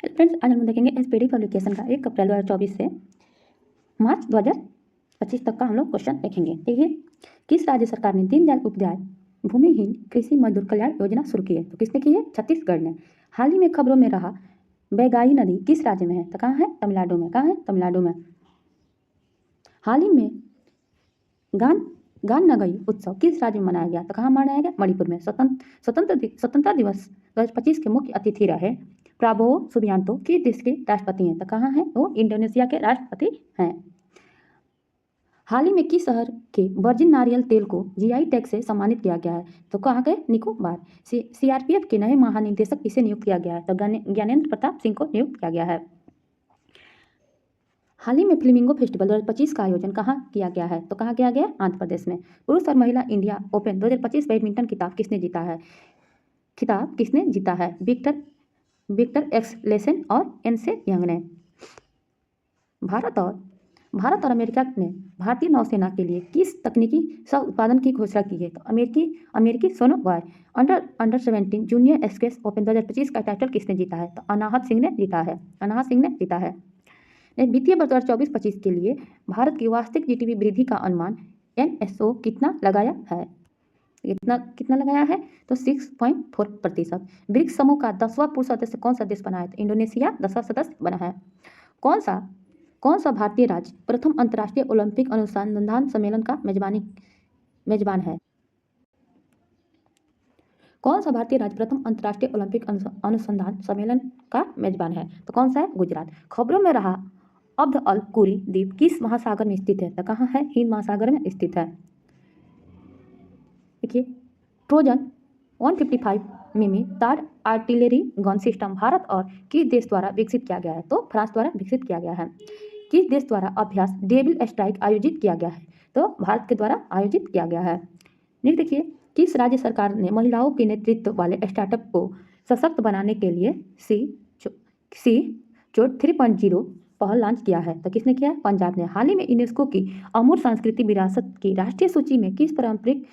Friends, आज हम देखेंगे एसपीडी पब्लिकेशन का 1 अप्रैल 2024 से मार्च 2025 तक का हम लोग क्वेश्चन देखेंगे। देखिए, किस राज्य सरकार ने दीनदयाल उपाध्याय भूमिहीन कृषि मजदूर कल्याण योजना शुरू की है? तो किसने की है? छत्तीसगढ़ ने। हाल ही में खबरों में रहा बैगाई नदी किस राज्य में है? तो कहाँ है? तमिलनाडु में। कहाँ है? तमिलनाडु में। हाल ही में गान नगई उत्सव किस राज्य में मनाया गया? तो कहाँ मनाया गया? मणिपुर में। स्वतंत्रता दिवस 2025 के मुख्य अतिथि रहे प्राबोवो सुबियांतो किस देश के राष्ट्रपति हैं? तो कहाँ हैं? वो इंडोनेशिया के राष्ट्रपति हैं। हाल ही में किस शहर के वर्जिन नारियल तेल को जीआई टैग से सम्मानित किया गया है? तो कहाँ गए? निकोबार। सीआरपीएफ के नए महानिदेशक किसे नियुक्त किया गया है? तो ज्ञानेंद्र प्रताप सिंह को नियुक्त किया गया है। हाल ही में फ्लेमिंगो फेस्टिवल 2025 का आयोजन कहाँ किया गया है? तो कहाँ किया गया? आंध्र प्रदेश में। पुरुष और महिला इंडिया ओपन 2025 बैडमिंटन खिताब किसने जीता है? विक्टर एक्स लेसन और एनसे यंग ने। भारत और अमेरिका ने भारतीय नौसेना के लिए किस तकनीकी सह उत्पादन की घोषणा की है? तो अमेरिकी sonobuoy under 17 junior squash open 2025 का टाइटल किसने जीता है? तो अनाहत सिंह ने जीता है। वित्तीय वर्ष 2024-25 के लिए भारत की वार्षिक जीडीपी वृद्धि का अनुमान एनएसओ कितना लगाया है? कितना लगाया है? तो 6.4%। ब्रिक्स समूह का 10वां पूर्व सदस्य कौन सा देश बना है? तो इंडोनेशिया 10वां सदस्य बना है। कौन सा भारतीय राज्य प्रथम अंतर्राष्ट्रीय ओलंपिक अनुसंधान सम्मेलन का मेजबान है? कौन सा भारतीय राज्य प्रथम अंतर्राष्ट्रीय ओलंपिक अनुसंधान सम्मेलन का मेजबान है? तो कौन सा है? गुजरात। खबरों में रहा अब्द अल कुरी द्वीप किस महासागर में स्थित है? तो कहाँ है? हिंद महासागर में स्थित है। देखिए, ट्रोजन 155 मिमी third artillery gun system Bharat और किस देश द्वारा विकसित किया गया है? तो फ्रांस द्वारा विकसित किया गया है। किस देश द्वारा अभ्यास डेविल स्ट्राइक आयोजित किया गया है? तो भारत के द्वारा आयोजित किया गया है। नेक्स्ट देखिए, किस राज्य सरकार ने महिलाओं के नेतृत्व वाले स्टार्टअप को सशक्त बनाने के लिए सी 3.0 पहल लॉन्च किया है? तो किसने किया है? पंजाब ने। हाल ही में यूनेस्को की अमूर्त सांस्कृतिक विरासत की राष्ट्रीय सूची में किस पारंपरिक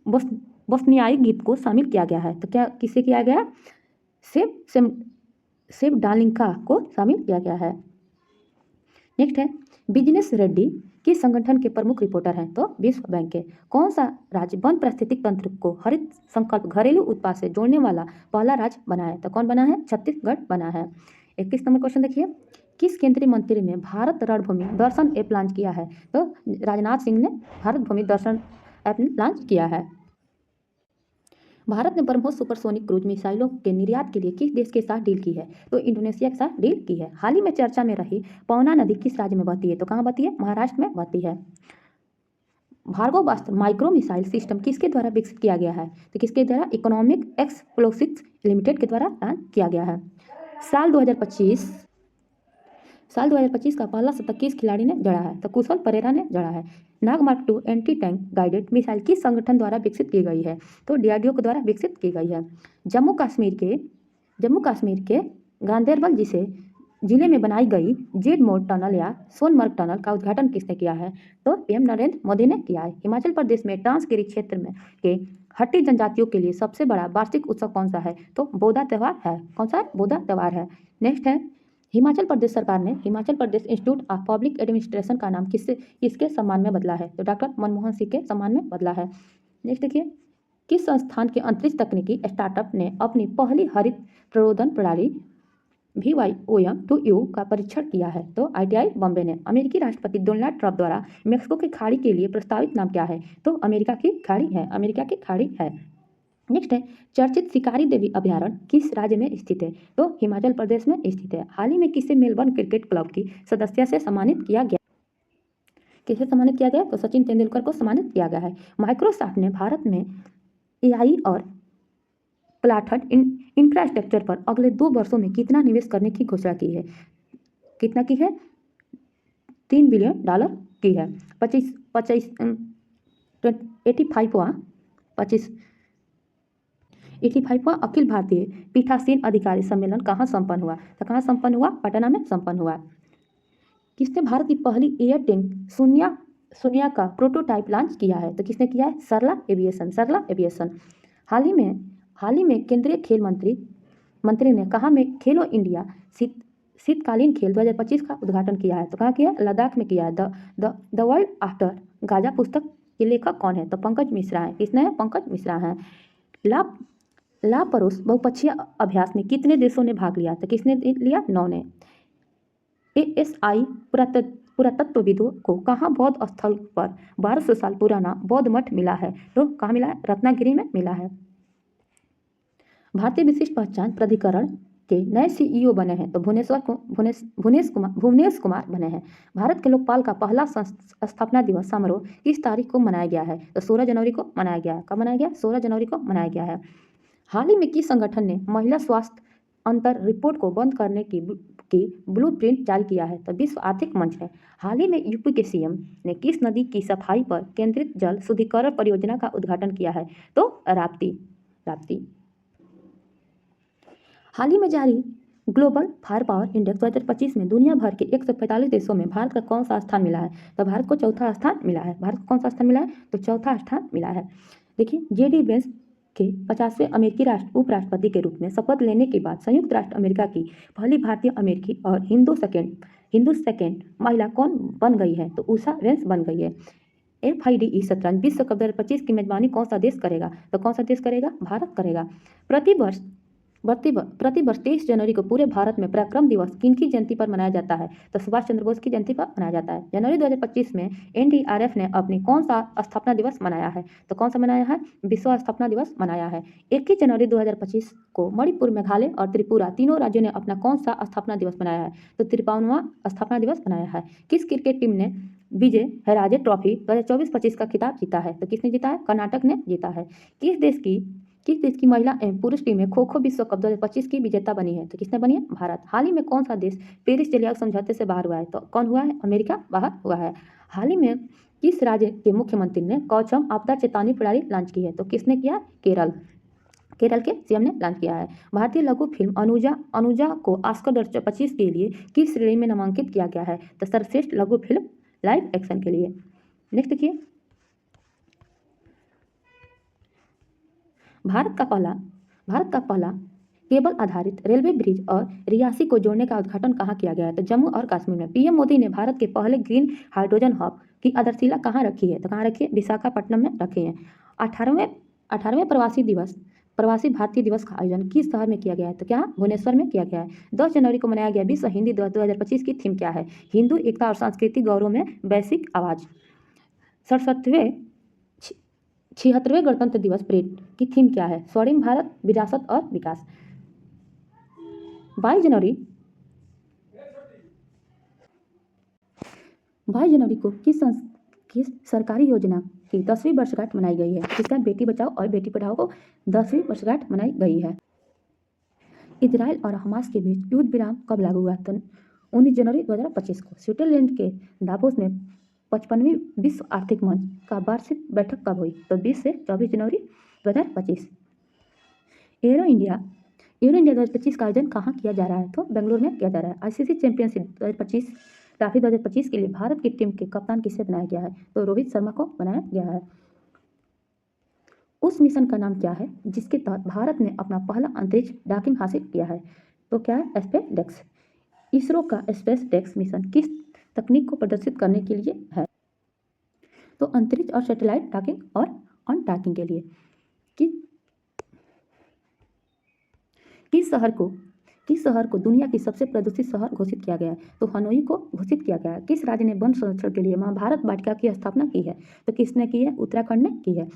बोस्नियाई गीत को शामिल किया गया है? तो क्या किसे किया गया? सेव डालिंका को शामिल किया गया है। नेक्स्ट है, बिजनेस रेड्डी किस संगठन के प्रमुख रिपोर्टर हैं? तो विश्व बैंक के। कौन सा राज्य वन पारिस्थितिक तंत्र को हरित संकल्प घरेलू उत्पाद से जोड़ने वाला पहला राज्य बना है? तो कौन बना है? छत्तीसगढ़ बना है। 21 नंबर क्वेश्चन देखिए, किस केंद्रीय मंत्री ने भारत रणभूमि दर्शन ऐप लॉन्च किया है? तो राजनाथ सिंह ने भारत भूमि दर्शन ऐप लॉन्च किया है। भारत ने ब्रह्मोस सुपरसोनिक क्रूज मिसाइलों के निर्यात के लिए किस देश के साथ डील की है? तो इंडोनेशिया के साथ डील की है। हाल ही में चर्चा में रही पवना नदी किस राज्य में बहती है? तो कहाँ बहती है? महाराष्ट्र में बहती है। भार्गवास्त्र माइक्रो मिसाइल सिस्टम किसके द्वारा विकसित किया गया है? तो किसके द्वारा? इकोनॉमिक एक्सप्लोसिव्स लिमिटेड के द्वारा लॉन्च किया गया है। साल 2025 का पहला शतक किस खिलाड़ी ने जड़ा है? तो कुशल परेरा ने जड़ा है। Nag mark 2 anti tank guided missile किस संगठन द्वारा विकसित की गई है? तो डीआरडीओ के द्वारा विकसित की गई है। जम्मू कश्मीर के गांदेरबल जिले में बनाई गई जेड मोड टनल या सोनमर्ग टनल का उद्घाटन किसने किया है? तो पीएम नरेंद्र मोदी ने किया है। हिमाचल प्रदेश में ट्रांसगिरी क्षेत्र में के हट्टी जनजातियों के लिए सबसे बड़ा वार्षिक उत्सव कौन सा है? तो बोदा त्यौहार है। कौन सा है? बोदा त्यौहार है। नेक्स्ट है, हिमाचल प्रदेश सरकार ने Himachal Pradesh institute of public administration का नाम किसके सम्मान में बदला है? तो डॉक्टर मनमोहन सिंह के सम्मान में बदला है। नेक्स्ट देखिए, किस संस्थान के अंतरिक्ष तकनीकी स्टार्टअप ने अपनी पहली हरित प्ररोधन प्रणाली VYOM-2U का परीक्षण किया है? तो ITI बॉम्बे ने। अमेरिकी राष्ट्रपति डोनाल्ड ट्रंप द्वारा मेक्सिको की खाड़ी के लिए प्रस्तावित नाम क्या है? तो अमेरिका की खाड़ी है। नेक्स्ट है, चर्चित शिकारी देवी अभयारण्य किस राज्य में स्थित है? तो हिमाचल प्रदेश में स्थित है। हाल ही में किसे मेलबर्न क्रिकेट क्लब की सदस्यता से सम्मानित किया गया? किसे सम्मानित किया गया? तो सचिन तेंदुलकर को सम्मानित किया गया है। माइक्रोसॉफ्ट ने भारत में AI और क्लाउड इंफ्रास्ट्रक्चर पर अगले 2 वर्षों में कितना निवेश करने की घोषणा की है? कितना की है? $3 बिलियन की है। 85वां अखिल भारतीय पीठासीन अधिकारी सम्मेलन कहाँ संपन्न हुआ? तो कहाँ संपन्न हुआ? पटना में संपन्न हुआ। किसने भारत की पहली एयर टैंक शून्य का प्रोटोटाइप लॉन्च किया है? तो किसने किया है? सरला एविएशन। हाल ही में केंद्रीय खेल मंत्री मंत्री ने कहाँ में खेलो इंडिया शीतकालीन खेल 2025 का उद्घाटन किया है? तो कहाँ किया? लद्दाख में किया है। द वर्ल्ड आफ्टर गाजा पुस्तक के लेखक कौन है? तो पंकज मिश्रा है। किसने है? पंकज मिश्रा है। लापरोस बहुपक्षीय अभ्यास में कितने देशों ने भाग लिया? तो किसने लिया? 9 ने। ASI पुरातत्वविदों को कहाँ बौद्ध स्थल पर 1200 साल पुराना बौद्ध मठ मिला है? तो कहाँ मिला है? रत्नागिरी में मिला है। भारतीय विशिष्ट पहचान प्राधिकरण के नए CEO बने हैं? तो भुवनेश कुमार बने हैं। भारत के लोकपाल का पहला स्थापना दिवस समारोह किस तारीख को मनाया गया है? तो 16 जनवरी को मनाया गया है। कब मनाया गया? 16 जनवरी को मनाया गया है। हाल ही में किस संगठन ने महिला स्वास्थ्य अंतर रिपोर्ट को बंद करने की ब्लूप्रिंट जारी किया है? तो विश्व आर्थिक मंच है। हाल ही में यूपी के CM ने किस नदी की सफाई पर केंद्रित जल शुद्धिकरण परियोजना का उद्घाटन किया है? तो राप्ती। हाल ही में जारी ग्लोबल फायर पावर इंडेक्स 2025 में दुनिया भर के 145 देशों में भारत का कौन सा स्थान मिला है? तो भारत को चौथा स्थान मिला है। भारत को कौन सा स्थान मिला है? तो चौथा स्थान मिला है। देखिए, JD वेंस के 50वें अमेरिकी उपराष्ट्रपति के रूप में शपथ लेने के बाद संयुक्त राष्ट्र अमेरिका की पहली भारतीय अमेरिकी और हिंदू सेकेंड महिला कौन बन गई है? तो उषा वेंस बन गई है। FIDE शतरंज विश्व कप 2025 की मेजबानी कौन सा देश करेगा? तो कौन सा देश करेगा? भारत करेगा। प्रतिवर्ष 23 जनवरी को पूरे भारत में पराक्रम दिवस किनकी जयंती पर मनाया जाता है? तो सुभाष चंद्र बोस की जयंती पर मनाया जाता है। जनवरी 2025 में NDRF ने अपनी कौन सा स्थापना दिवस मनाया है? तो कौन सा मनाया है? विश्व स्थापना दिवस मनाया है। 21 जनवरी 2025 को मणिपुर, मेघालय और त्रिपुरा तीनों राज्यों ने अपना कौन सा स्थापना दिवस मनाया है? तो 53वां स्थापना दिवस मनाया है। किस क्रिकेट टीम ने विजय हराजे ट्रॉफी 2024-25 का खिताब जीता है? तो किसने जीता है? कर्नाटक ने जीता है। किस देश की महिला एवं पुरुष टीमें खो खो विश्व कप 2025 की विजेता बनी है? तो किसने बनी है? भारत। हाल ही में कौन सा देश पेरिस जलवायु समझौते से बाहर हुआ है? तो कौन हुआ है? अमेरिका बाहर हुआ है। हाल ही में किस राज्य के मुख्यमंत्री ने कौचम आपदा चेतावनी प्रणाली लॉन्च की है? तो किसने किया? केरल के CM ने लॉन्च किया है। भारतीय लघु फिल्म अनुजा को ऑस्कर 2025 के लिए किस श्रेणी में नामांकित किया गया है? तो सर्वश्रेष्ठ लघु फिल्म लाइव एक्शन के लिए। नेक्स्ट देखिए, भारत का पहला केबल आधारित रेलवे ब्रिज और रियासी को जोड़ने का उद्घाटन कहाँ किया गया है? तो जम्मू और कश्मीर में। PM मोदी ने भारत के पहले ग्रीन हाइड्रोजन हब की आधारशिला कहाँ रखी है? तो कहाँ रखी है? विशाखापट्टनम में रखी है। 18वें प्रवासी भारतीय दिवस का आयोजन किस शहर में किया गया है? तो क्या? भुवनेश्वर में किया गया है। 10 जनवरी को मनाया गया विश्व हिंदी दिवस 2025 की थीम क्या है? हिंदू एकता और सांस्कृतिक गौरव में वैश्विक आवाज। 76वें गणतंत्र दिवस परेड की थीम क्या है? स्वर्णिम भारत, विरासत और विकास। 22 जनवरी को किस सरकारी योजना की 10वीं वर्षगांठ मनाई गई है? जिसका बेटी बचाओ और बेटी पढ़ाओ को 10वीं वर्षगांठ मनाई गई है। इजराइल और हमास के बीच युद्ध विराम कब लागू हुआ? तो 19 जनवरी 2025 को। स्विट्जरलैंड के दावोस में 55वीं विश्व आर्थिक मंच का वार्षिक बैठक कब हुई? तो 20 से 24 जनवरी 2025। एरो इंडिया 2025 का आयोजन कहाँ किया जा रहा है? तो बेंगलुरु में किया जा रहा है। ICC चैंपियनशिप 2025 ट्रॉफी 2025 के लिए भारत की टीम के कप्तान किसे बनाया गया है? तो रोहित शर्मा को बनाया गया है। उस मिशन का नाम क्या है जिसके तहत भारत ने अपना पहला अंतरिक्ष डॉकिंग हासिल किया है? तो क्या है? स्पेसडेक्स। इसरो का स्पेसडेक्स मिशन किस तकनीक को प्रदर्शित करने के लिए है? तो अंतरिक्ष और सैटेलाइट डॉकिंग और अनडॉकिंग के लिए। किस शहर को दुनिया की सबसे प्रदूषित शहर घोषित किया गया है? तो हनोई को घोषित किया गया है। किस राज्य ने वन संरक्षण के लिए महाभारत वाटिका की स्थापना की है? तो किसने की है? उत्तराखंड ने की है।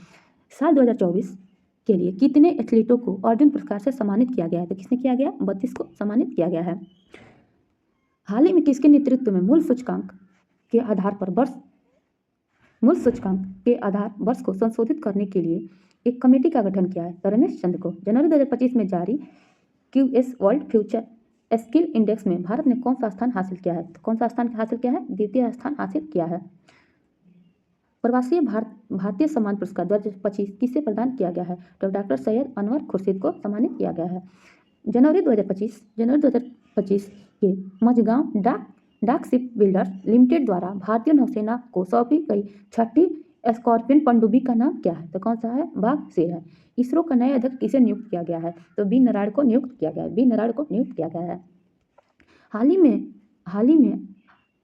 साल 2024 के लिए कितने एथलीटों को अर्जुन पुरस्कार से सम्मानित किया गया है? तो किसने किया गया? 32 को सम्मानित किया गया है। हाल ही में किसके नेतृत्व में मूल सूचकांक के आधार वर्ष को संशोधित करने के लिए एक कमेटी का गठन किया है? तो रमेश चंद्र को। जनवरी 2025 में जारी QS world future skill index में भारत ने कौन सा स्थान हासिल किया है? तो कौन सा स्थान हासिल किया है? द्वितीय स्थान हासिल किया है। प्रवासी भारतीय सम्मान पुरस्कार 2025 किसे प्रदान किया गया है? तो डॉक्टर सैयद अनवर खुर्शीद को सम्मानित किया गया है। जनवरी 2025 के मझगांव डाक शिप बिल्डर्स लिमिटेड द्वारा भारतीय नौसेना को सौंपी गई 6ठी स्कॉर्पियन पनडुब्बी का नाम क्या है? तो कौन सा है? बाघ शेर है। इसरो का नया अध्यक्ष किसे नियुक्त किया गया है? तो बी नारायण को नियुक्त किया गया है। बी नारायण को नियुक्त किया गया है। हाल ही में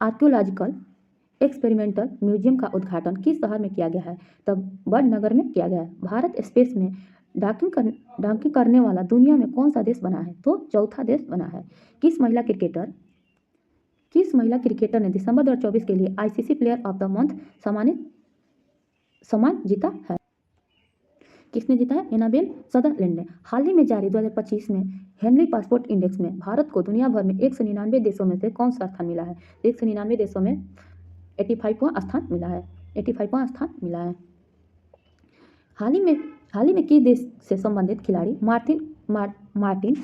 आर्कियोलॉजिकल एक्सपेरिमेंटल म्यूजियम का उद्घाटन किस शहर में किया गया है? तब वडनगर में किया गया है। भारत स्पेस में डॉकिंग करने वाला दुनिया में कौन सा देश बना है? तो चौथा देश बना है। किस महिला क्रिकेटर ने दिसंबर 2024 के लिए ICC player of the month सम्मान जीता है? किसने जीता है? एनाबेल सदरलैंड ने। हाल ही में जारी 2025 में हेनरी पासपोर्ट इंडेक्स में भारत को दुनिया भर में 199 देशों में से कौन सा स्थान मिला है? 199 देशों में 85वां स्थान मिला है। 85वां स्थान मिला है। हाल ही में किस देश से संबंधित खिलाड़ी मार्टिन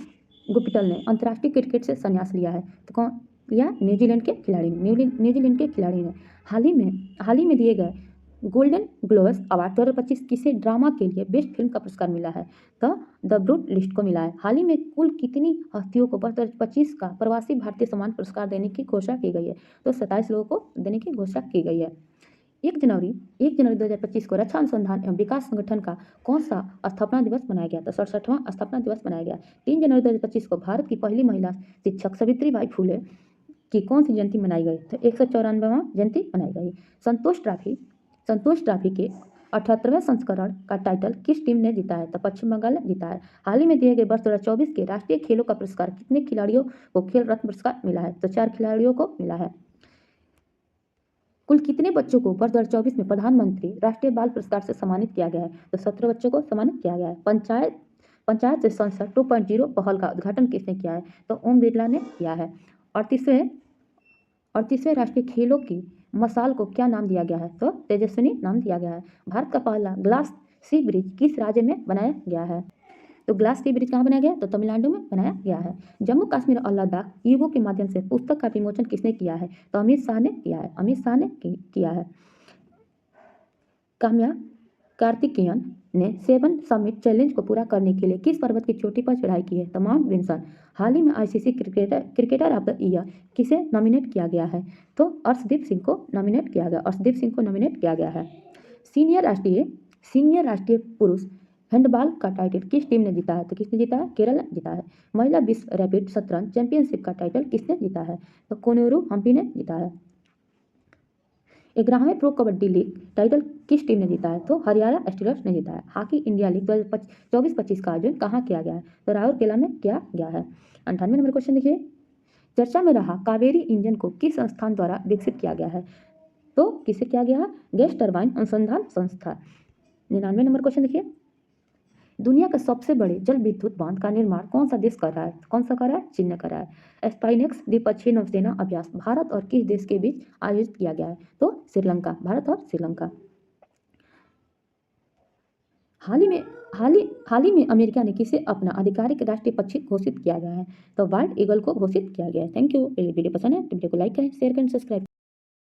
गुप्टिल ने अंतर्राष्ट्रीय क्रिकेट से संन्यास लिया है? तो कौन लिया? न्यूजीलैंड के खिलाड़ी ने। हाल ही में दिए गए गोल्डन ग्लोब्स अवार्ड 2025 किसे ड्रामा के लिए बेस्ट फिल्म का पुरस्कार मिला है? तो द ब्रूट लिस्ट को मिला है। हाल ही में कुल कितनी हस्तियों को 2025 का प्रवासी भारतीय सम्मान पुरस्कार देने की घोषणा की गई है? तो 27 लोगों को देने की घोषणा की गई है। 1 जनवरी 2025 को रक्षा अनुसंधान एवं विकास संगठन का कौन सा स्थापना दिवस मनाया गया? तो 67वां स्थापना दिवस मनाया गया। 3 जनवरी 2025 को भारत की पहली महिला शिक्षक सावित्रीबाई फुले की कौन सी जयंती मनाई गई? तो 194वां जयंती मनाई गई। संतोष ट्रॉफी के 78वें संस्करण का टाइटल किस टीम ने जीता है? तो पश्चिम बंगाल ने जीता है। हाल ही में दिए गए वर्ष 2024 के राष्ट्रीय खेलों का पुरस्कार कितने खिलाड़ियों को खेल रत्न पुरस्कार मिला है? तो 4 खिलाड़ियों को मिला है। कुल कितने बच्चों को वर्ष 2024 में प्रधानमंत्री राष्ट्रीय बाल पुरस्कार से सम्मानित किया गया है? तो 17 बच्चों को सम्मानित किया गया है। पंचायत से संसद 2.0 पहल का उद्घाटन किसने किया है? तो ओम बिरला ने किया है। 38वें राष्ट्रीय खेलों की मशाल को क्या नाम दिया गया है? तो तेजस्विनी नाम दिया गया है। भारत का पहला ग्लास सी ब्रिज किस राज्य में बनाया गया है? तो ग्लास सी ब्रिज कहाँ बनाया गया? तो तमिलनाडु में बनाया गया है। जम्मू कश्मीर और लद्दाख ईबो के माध्यम से पुस्तक का विमोचन किसने किया है? तो अमित शाह ने किया है। काम्या कार्तिकेयन ने 7 समिट चैलेंज को पूरा करने के लिए किस पर्वत की चोटी पर चढ़ाई की है? तो माउंट विंसन। हाल ही में ICC cricketer of the year किसे नॉमिनेट किया गया है? तो अर्शदीप सिंह को नॉमिनेट किया गया है। सीनियर राष्ट्रीय पुरुष हैंडबॉल का टाइटल किस टीम ने जीता है? तो किसने जीता है? केरल ने जीता है। महिला विश्व रैपिड शतरंज चैंपियनशिप का टाइटल किसने जीता है? तो कोनेरू हम्पी ने जीता है। 11वें प्रो कबड्डी लीग टाइटल किस टीम ने जीता है? तो हरियाणा स्टीलर्स ने जीता है। हॉकी इंडिया लीग 2024-25 का आयोजन कहाँ किया गया है? तो राउरकेला में किया गया है। 98वें नंबर क्वेश्चन देखिए, चर्चा में रहा कावेरी इंजन को किस संस्थान द्वारा विकसित किया गया है? तो किसे किया गया है? गैस टरबाइन अनुसंधान संस्था। 99 नंबर क्वेश्चन देखिए, दुनिया का सबसे बड़े जल विद्युत बांध का निर्माण कौन सा देश कर रहा है? कौन सा कर रहा है? चीन ने कर रहा है। स्पाइनेक्स द्विपक्षीय नौसेना अभ्यास भारत और किस देश के बीच आयोजित किया गया है? तो श्रीलंका। भारत और श्रीलंका। हाल ही में अमेरिका ने किसे अपना आधिकारिक राष्ट्रीय पक्षी घोषित किया गया है? तो वाइल्ड ईगल को घोषित किया गया है। Thank you. वीडियो पसंद है तो वीडियो को लाइक करें, शेयर करें, सब्सक्राइब